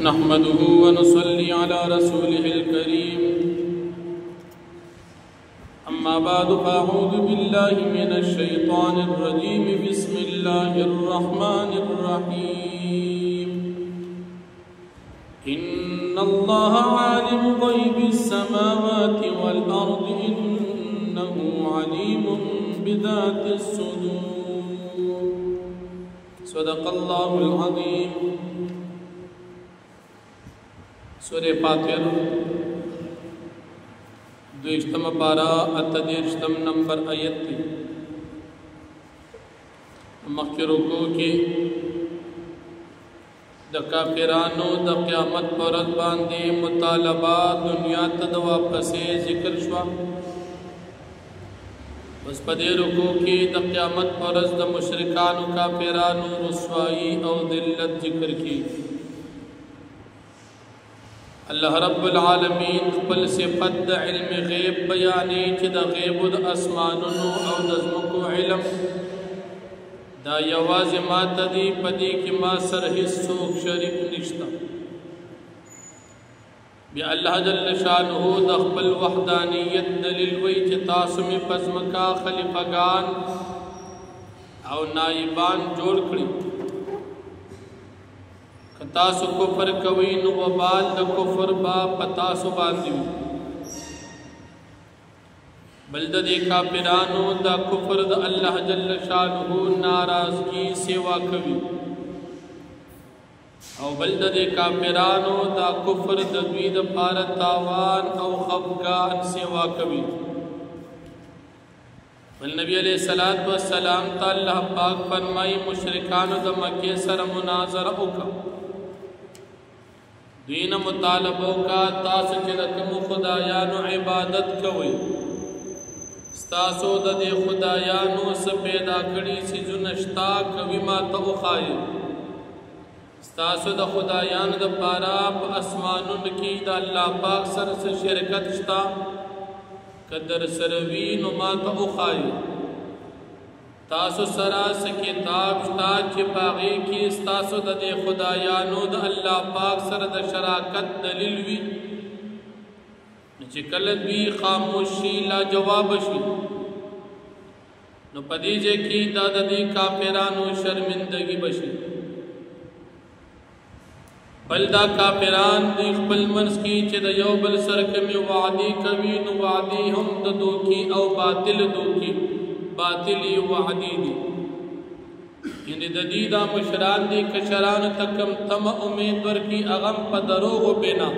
نحمده ونصلي على رسوله الكريم أما بعد فأعوذ بالله من الشيطان الرجيم بسم الله الرحمن الرحيم إن الله عالم غيب السماوات والأرض إنه عليم بذات الصدور صدق الله العظيم سورة فاتر دوشتم پارا اتدیرشتم نمبر آیت تھی مخیروں کو کہ دا کافرانو دا قیامت پورت باندے مطالبہ دنیا تدوا پسے ذکر شوا بس پدے رکو کی دا قیامت پورت دا مشرکانو کافرانو رسوائی او ذلت ذکر کی اللہ رب العالمین خپل صفت دا علم غیب بیانی چی دا غیب دا اسمانونو او دا زمکو علم دا یواز ما تدی پدی کی ما سر حصوک شریف نشتا بی اللہ جل شانہو دا خپل وحدانیت دلیل وی چی تاسم پزمکا خلفگان او نائبان جوڑ کری تاسو کفر کوي نو وبال د کفر با پتاسو باندې بل د کافرانو دا کفر د الله جل شانه ناراضگی سیوا کوي او بل د کافرانو دا کفر د دوی د پار تاوان او خفقان سیوا کوي بل نبی علیہ الصلوۃ والسلام تعالی پاک فرمای مشرکان د مکه سره مناظره وکړه دین مطالبوں کا تاسو چې رقم خدایانو عبادت کوي ستاسو د خدایانو څخه پیدا کړي چې نشتا کوي ما ته وخایي ستاسو د خدایانو د پاره په اسمانونو کې د الله پاک سره شرکت شتا قدر سروي نو ما ته وخایي تاسو سره س کتاب شتا چې باغی کې تاسو د خدایانو د الله پاک سره د شراکت دلیل وی چې کله دوی خاموشي لا جواب شي نو پدې کې دا د کافرانو شرمندگی بشي بل دا کافران د خپل منځ کې چې د یو بل سره کوي وعده کوي نو وعده هم د دوکي او باطل دوکي باطلی وعدی دی یعنی د دې دا مشران دی کشران تکم تم امید ورکی اغم په دروغ بنا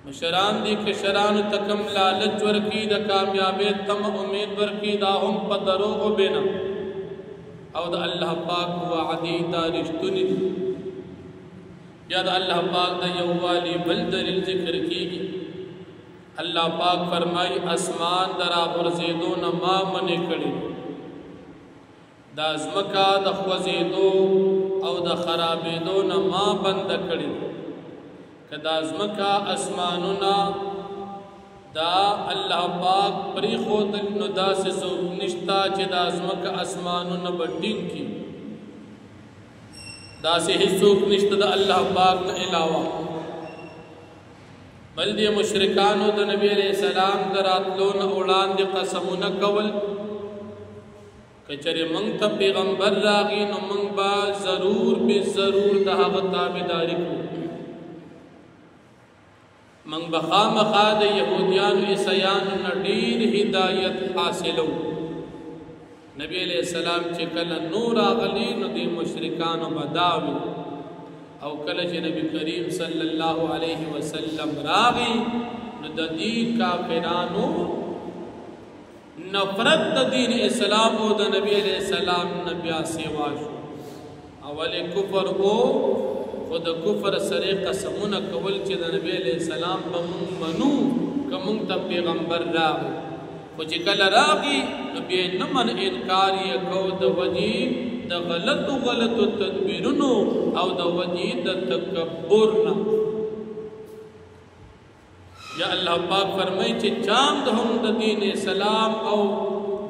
مشران دی کشران تکم لالچ ورکی د کامیابی تم امید ورکی دا هم په دروغ بنا او د الله پاک وعدی دا رښتونی دی یا د الله پاک د یووالی بل دلیل ذکر کیږي اللہ پاک فرمائی اسمان درا غرزیدو نما منی کڑی دا ازمکا دا خوزیدو او دا خرابیدو نما بند کڑی کہ دا ازمکا اسمانونا دا اللہ پاک پری خودک نو دا سے سوک نشتا چی دا ازمکا اسمانونا بڑھنگ کی دا سے ہی سوک نشتا دا اللہ پاک نا علاوہ بل دی مشرکانو د نبی علیہ السلام دراتلون اولان دی قسمونه کول کچری منگ تا پیغمبر راغی نو منگ با ضرور بی ضرور دا حق تابداری کو منگ بخام خاد یہودیان و عیسیان نڈیر ہدایت حاصلو نبی علیہ السلام چکل نور آغلی نو دی مشرکانو بداوی او کله چې نبی کریم صلی الله علیه وسلم راغی نو د دې کافرانو نفرت د دین اسلام او د نبی علیہ السلام نبی سیوا شو اول کفر او خود کفر سره قسمونه کول چې د نبی علیہ السلام په منو کوم ته پیغمبر راغی خو چې کله راغی نو به نه من انکار یې کو د وجی دا غلط تدبیرونو او دا وجید دا تکبرنا یا اللہ پاک فرمائی چی چاند ہم دا دین اسلام او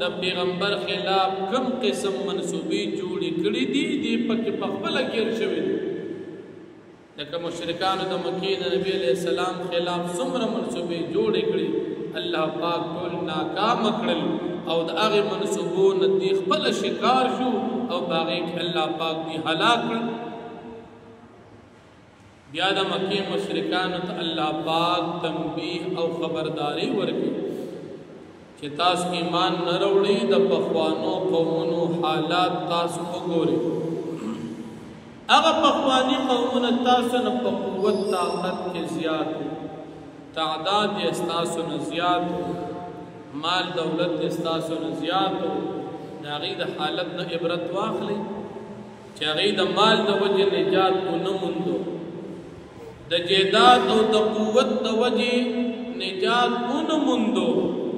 دا پیغمبر خلاف کم قسم منصوبی جوڑی کری دی پاکی پخبلا گیر شوی لکه مشرکانو د مکې د نبی علیہ السلام خلاف څومره منصوبې جوړې کړې الله پاک ټول ناکام کړل او د هغې منصوبو نه دوی خپله شکار شو او په هغې کې الله پاک دوی هلاک کړل. بیا د مکې مشرکانو ته الله پاک تنبیه او خبرداری ورکړي چې تاسو ایمان نه راوړئ د پخوانو قومونو حالات تاسو وګورئ. هغه پخواني قومونه تاسو نه په قوت طاقت کې زیات وو، تعداد یې ستاسو نه زیات وو، مال دولت یې ستاسو نه زیات وو. د هغې د حالت نه عبرت واخلئ چې هغې د مال د وجې نجات ونه موندو، د جیداد او د قوت د وجې نجات ونه موندو.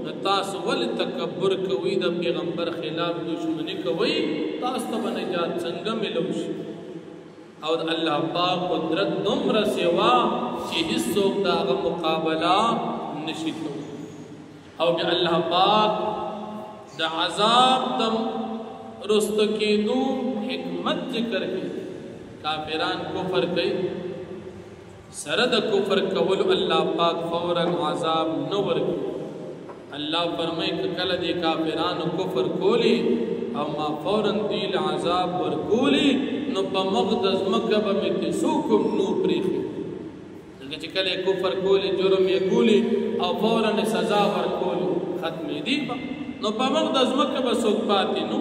نو تاسو ولې تکبر کوئ، د پیغمبر خلاف دشمني کوئ؟ تاسو ته به نجات څنګه ملو شي؟ او د الله پاک قدرت دومره سوا چې هیڅوک د هغه مقابله نشي کولی. او بیا الله پاک د عذاب د رسته کېدو حکمت ذکر کوي. کافران کفر کوي، سره د کفر کولو الله پاک فوراً عذاب نه ورکوي. الله فرمایي که کله دې کافرانو کفر کولی او ما فوراً دوی له عذاب ورکولی نو په مخ د ځمکه به مې څوک نو پرېښي. ځکه چې کله یې کفر کولی، جرم یې کولی او فوراً یې سزا ورکولو ختمېدي به، نو په مخ د ځمکه به څوک پاتې نو.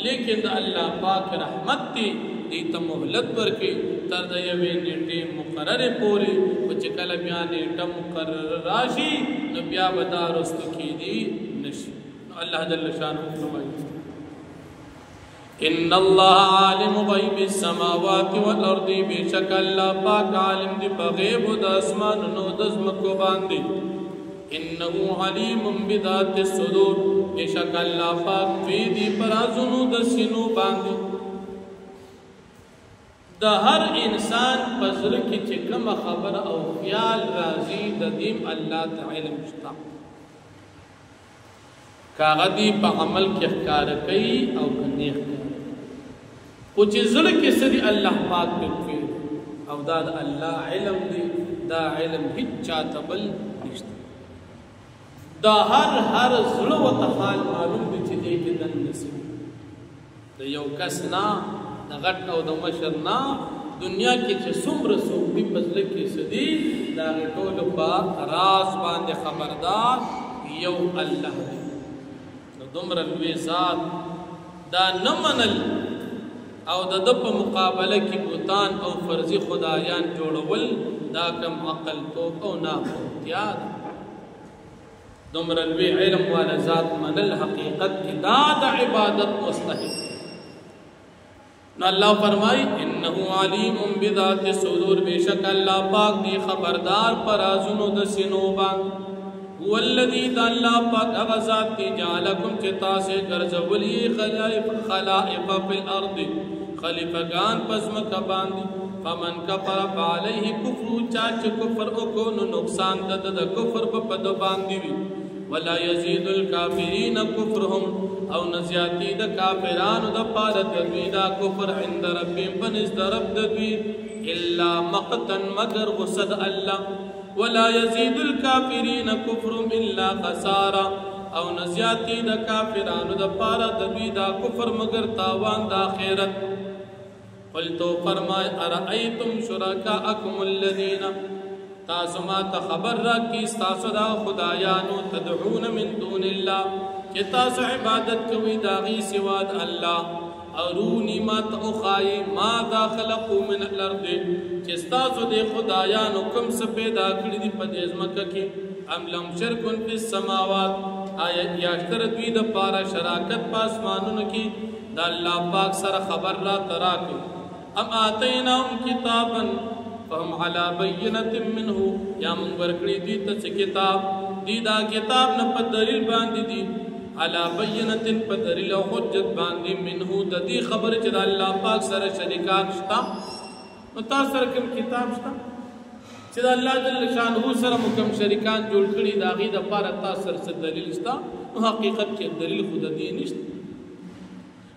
لیکن د الله پاک رحمت دی دې ته مهلت ورکوي تر د یوې نیټې مقررې پورې، خو چې کله بیا نیټه مقرره راشي نو بیا به دا رستو کېدي نشي. نو الله جل شانه فرمایي ان الله عالم غیب السماوات والارض، بشک الله پاک عالم دی په غیب د اسمانونو د ځمکو باندې. انه علیم بذات الصدور، بشک الله پاک پوهیږي دی په رازونو د سینو باندې. د هر انسان په زړه کې چې کومه خبره او خیال راځي د دې الله ته علم شته. کاغه دی په عمل کې ښکاره کوي او کنيخ کوي، خو چې زړه کې څه دي الله پاک پې پوهېږي او دا د الله علم دی. دا علم هیڅ چاته بل نشته. دا هر زړه ورته حال معلوم دی چې دې کې دننه څه د یو کس نه، د غټ او د مشر نه، دنیا کې چې څومره څوک دي په زړه کې څه دي د هغې ټولو په راز باندې خبردار یو الله دی. نو دومره لوی ذات دا نه منل او د ده په مقابله کې بوتان او فرضي خدایان جوړول دا کم عقل توب او ناپوهتیا ده. دومره لوی علم والا ذات منل حقیقت کې دا د عبادت مستحق. نو الله فرمائی انه علیم بذات الصدور، بشک الله پاک دی خبردار پر رازونو د سینو باندې. هو الذی د الله پاک هغه ذات دی جعلکم چې تاسې ګرځولی خلائف فی الارض، خلیفګان په ځمکه باندې. فمن کفر فعلیه کفر، چا چې کفر وکړو نو نقصان د کفر په ده باندې وي. ولا یزید الکافرین کفرهم، او نزیاتی د کافرانو د پاره د دوی دا کفر عند ربهم پنځ د رب د دوی الا مقتا مگر غصد الله. ولا یزید الکافرین کفرهم الا خسارا، او نزیاتی د کافرانو د پاره د دوی دا کفر مگر تاوان د آخرت. قلتو فرمای ارأیتم شرکاءکم الذین، تاسو ما ته خبر راکړئ ستاسو دا خدایانو تدعون من دون الله چې تاسو عبادت کوئ د هغې سوا د الله. اروني ما ته وښایئ ماذا خلقوا من الارض، چې ستاسو دې خدایانو کوم څه پیدا کړي دي په دې ځمکه کې. ام لهم شرک فی السماوات، آیا یا شته دوی دپاره شراکت په اسمانونو کې د الله پاک سره خبر راته راکړئ. ام آتیناهم کتابا فهم علی بینة منه، یا موږ ورکړي دوی ته څه کتاب، دوی دا کتاب نه په دلیل باندې دي، علی بینة په دلیل او حجت باندې، منه د دې خبرې چې د الله پاک سره شریکان شته. نو تاسو سره کوم کتاب شته چې د الله جل شانه سره مو کوم شریکان جوړ کړي د هغې دپاره تاسو سره څه دلیل شته؟ نو حقیقت کې دلیل خو د دې نشته.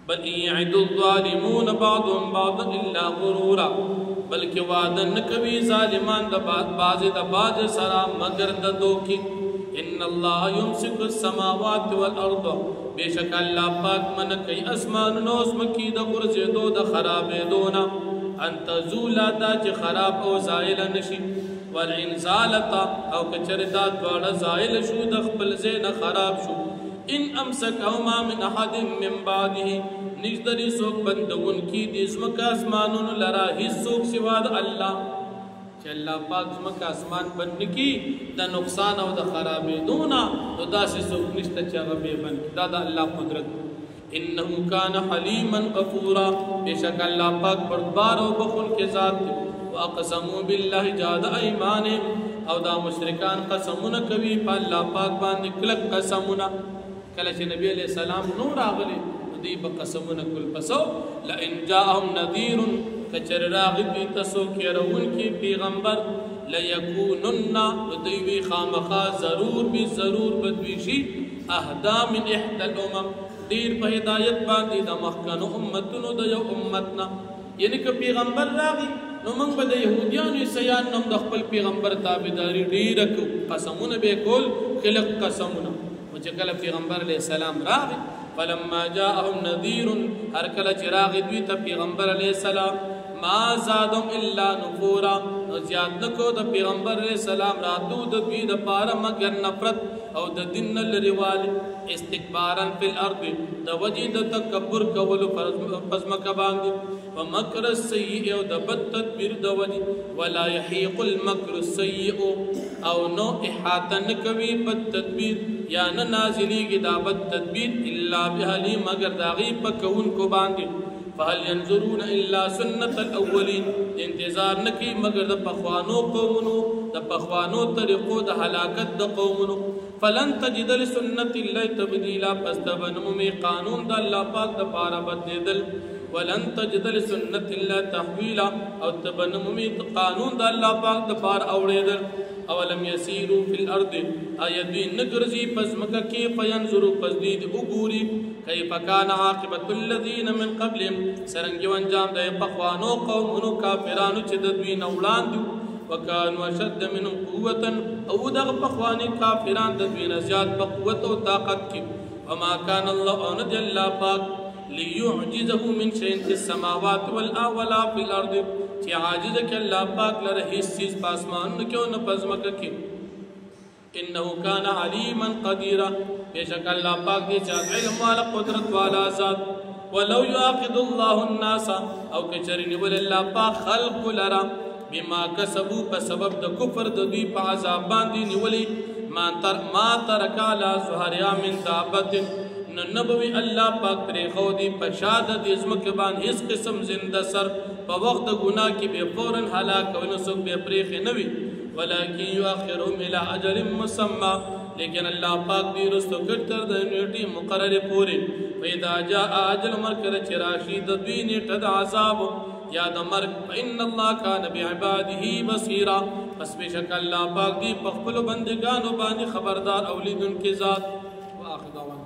بل ان یعد الظالمون بعضهم بعضا الا غرورا، بلکې وعده نه کوي ظالمان د بعضې د بعض سره مگر د دوکې ان الله یمسک السماوات والارض بېشک الله پاک منع کوي اسمانونو او ځمکې د غورځېدو د خرابېدو نه ان تزولا دا چې خراب او زائل نشي ولئن زالتا او که چېرې دا دواړه زائل شو د خپل ځای نه خراب شو ان امسکهما من احد من بعده نشدري څوک بندونکي دې ځمکه اسمانونو لره هېڅ څوک سوا د الله چې الله پاک ځمکه اسمان بند کي د نقصان او د خرابېدو نه نو داسې څوک نشته چې هغه بې بند کړي دا د الله قدرت انه کان حلیما غفورا بېشک الله پاک بردبار او بخونکی ذات دی واقسموا بالله جهد ایمانهم او دا مشرکان قسمونه کوي په الله پاک باندې کلک قسمونه کله چې نبی علیہ السلام نو راغلی دوی به قسمونه کول پسو لئن جاءهم نذیر کچر راغی دوی ته څوک يرونکي پیغمبر لیکونن دوی وی خامخا ضرور به دوی شي اهدا من احدى الامم ډیر په هدایت باندې د مخکنو امتونو د یو امتنا یعنی که پیغمبر راغی نو موږ به د یهودیانو عیسیانو هم د خپل پیغمبر تابعداري ډیره کوو قسمونه به کول خلق قسمونه او چې کله پیغمبر علیه السلام راغی فلما جاءهم نذیر هر کله چې راغی دوی ته پیغمبر علیه السلام ما زادهم الا نفورا نو زیات نکو د پیغمبر علیه السلام راتو د دوی دپاره مګر نفرت او د دین نه لرېوالی استکبارا فی الارض د وجې د تکبر کولو په ځمکه باندې ومکر السیئ او د بد تدبیر د وجې ولا یحیق المکر السیئ او نو احاطه نه کوي بد تدبیر یا نه نازلیږي دا بد تدبیر الا باهلي مگر د هغې په کوونکو باندې فهل ينظرون الا سنت الاولین انتظار نکی مگر د پخوانو قومونو د پخوانو طریقو د هلاکت د قومونو فلن تجد لسنت الله تبدیلا پس د بنمومي قانون د الله پاک د پاره بدلیدل ولن تجد لسنت الله تحویلا او تبنمومي قانون د الله پاک د پاره اوړېدل اولم يسيروا في الارض ايدي نغرزي پزمکه کې فینظروا پزدید وګوري كيف كان عاقبه الذين من قبلهم سرنګ انجام د پخوانو قومونو کافرانو چې د دوی نه وړاندې وكانوا اشد منهم قوه او دغه پخوانی کافران د دوی نه زیات په قوت او طاقت کې وما كان الله ان الله پاک ليعجزه من شيء في السماوات ولا في الارض چې عاجز کې الله پاک لره هیڅ چیز په اسمان کې او نه پزمکه کې انه كان عليما قديرا بشک الله پاک دې چې علم والا قدرت والا ذات ولو يعاقد الله الناس او کچرنی ول الله پاک خلق لرا بما كسبوا بسبب د کفر د دوی په عذاب باندې نیولې ما ترک على ظهرها من دابت نبوي الله پاک پرې خو دی په شاده د ازمکه باندې هیڅ قسم زنده سر په وخت ګناه کې به فورا هلاک او نسوک به پرې نوي ولكن يؤخرهم الى اجل مسمى لیکن الله پاک دې رستو کټر د نیټي مقرره پوری پیدا جاء اجل مرکر چراشی د دوی نیټه د عذاب یا د مرګ فان الله كان بعباده بصيرا پس بشک الله پاک دې په خپل بندگانو باندې خبردار اولیدونکو ذات واخر